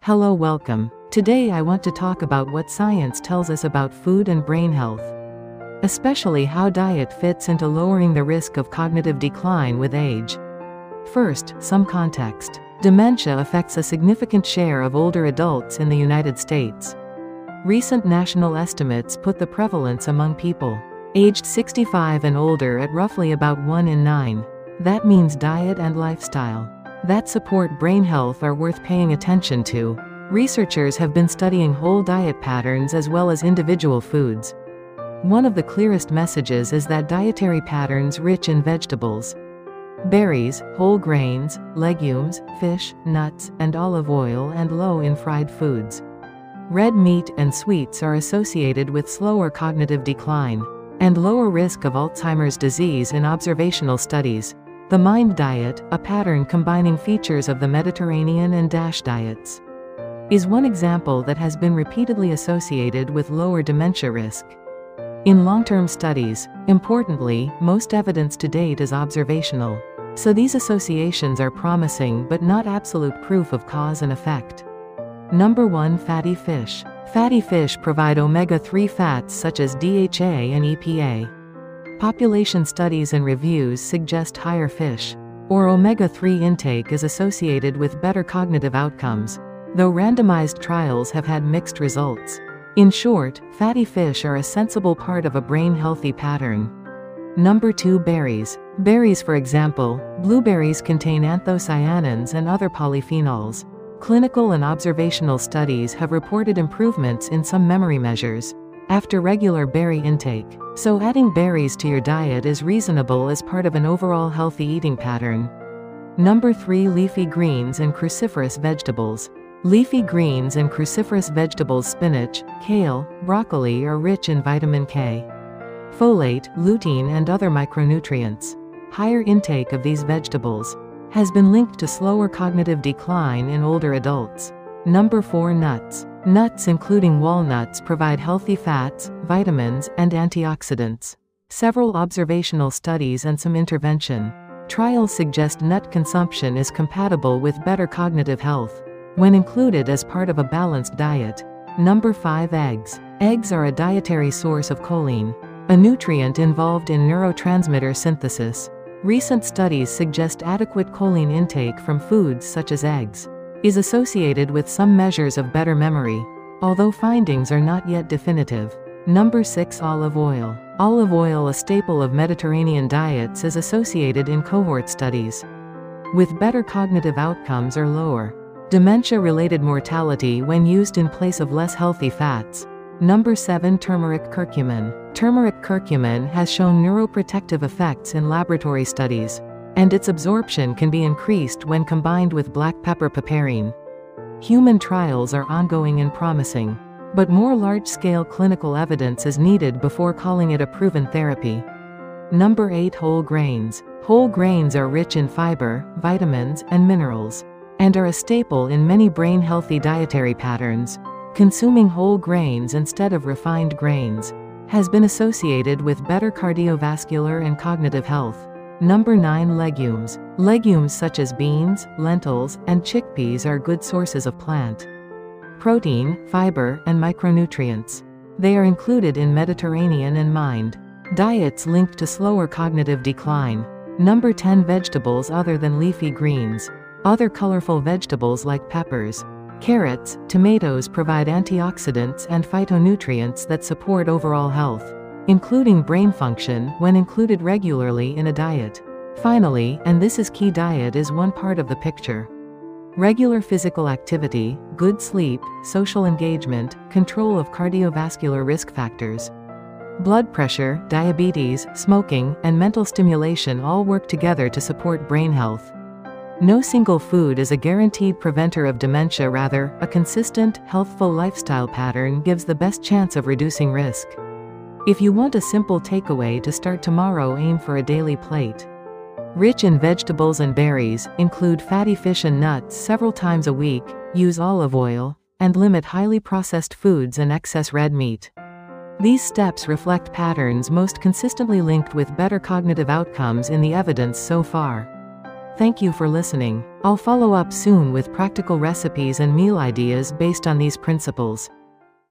Hello, welcome. Today I want to talk about what science tells us about food and brain health. Especially how diet fits into lowering the risk of cognitive decline with age. First, some context. Dementia affects a significant share of older adults in the United States. Recent national estimates put the prevalence among people aged 65 and older at roughly about 1 in 9. That means diet and lifestyle that support brain health are worth paying attention to. Researchers have been studying whole diet patterns as well as individual foods. One of the clearest messages is that dietary patterns rich in vegetables, berries, whole grains, legumes, fish, nuts, and olive oil, and low in fried foods. Red meat and sweets are associated with slower cognitive decline and lower risk of Alzheimer's disease in observational studies. The MIND diet, a pattern combining features of the Mediterranean and DASH diets, is one example that has been repeatedly associated with lower dementia risk. In long-term studies, importantly, most evidence to date is observational, so these associations are promising but not absolute proof of cause and effect. Number 1. Fatty fish. Fatty fish provide omega-3 fats such as DHA and EPA. Population studies and reviews suggest higher fish or omega-3 intake is associated with better cognitive outcomes, though randomized trials have had mixed results. In short, fatty fish are a sensible part of a brain-healthy pattern. Number 2. Berries. Berries, for example, blueberries contain anthocyanins and other polyphenols. Clinical and observational studies have reported improvements in some memory measures after regular berry intake, so adding berries to your diet is reasonable as part of an overall healthy eating pattern. Number 3. Leafy greens and cruciferous vegetables. Leafy greens and cruciferous vegetables, spinach, kale, broccoli, are rich in vitamin K, folate, lutein, and other micronutrients. Higher intake of these vegetables has been linked to slower cognitive decline in older adults. Number 4. Nuts. Nuts, including walnuts, provide healthy fats, vitamins, and antioxidants. Several observational studies and some intervention trials suggest nut consumption is compatible with better cognitive health when included as part of a balanced diet. Number 5. Eggs. Eggs are a dietary source of choline, a nutrient involved in neurotransmitter synthesis. Recent studies suggest adequate choline intake from foods such as eggs is associated with some measures of better memory, although findings are not yet definitive. Number 6. Olive oil. Olive oil, a staple of Mediterranean diets, is associated in cohort studies with better cognitive outcomes or lower dementia-related mortality when used in place of less healthy fats. Number 7. Turmeric curcumin. Turmeric curcumin has shown neuroprotective effects in laboratory studies, and its absorption can be increased when combined with black pepper piperine. Human trials are ongoing and promising, but more large-scale clinical evidence is needed before calling it a proven therapy. Number 8. Whole grains. Whole grains are rich in fiber, vitamins, and minerals, and are a staple in many brain-healthy dietary patterns. Consuming whole grains instead of refined grains has been associated with better cardiovascular and cognitive health. Number 9. Legumes. Legumes such as beans, lentils, and chickpeas are good sources of plant protein, fiber, and micronutrients. They are included in Mediterranean and MIND diets linked to slower cognitive decline. Number 10. Vegetables other than leafy greens. Other colorful vegetables like peppers, carrots, tomatoes provide antioxidants and phytonutrients that support overall health, including brain function, when included regularly in a diet. Finally, and this is key, diet is one part of the picture. Regular physical activity, good sleep, social engagement, control of cardiovascular risk factors, blood pressure, diabetes, smoking, and mental stimulation all work together to support brain health. No single food is a guaranteed preventer of dementia, rather, a consistent, healthful lifestyle pattern gives the best chance of reducing risk. If you want a simple takeaway to start tomorrow, aim for a daily plate rich in vegetables and berries, include fatty fish and nuts several times a week, use olive oil, and limit highly processed foods and excess red meat. These steps reflect patterns most consistently linked with better cognitive outcomes in the evidence so far. Thank you for listening. I'll follow up soon with practical recipes and meal ideas based on these principles.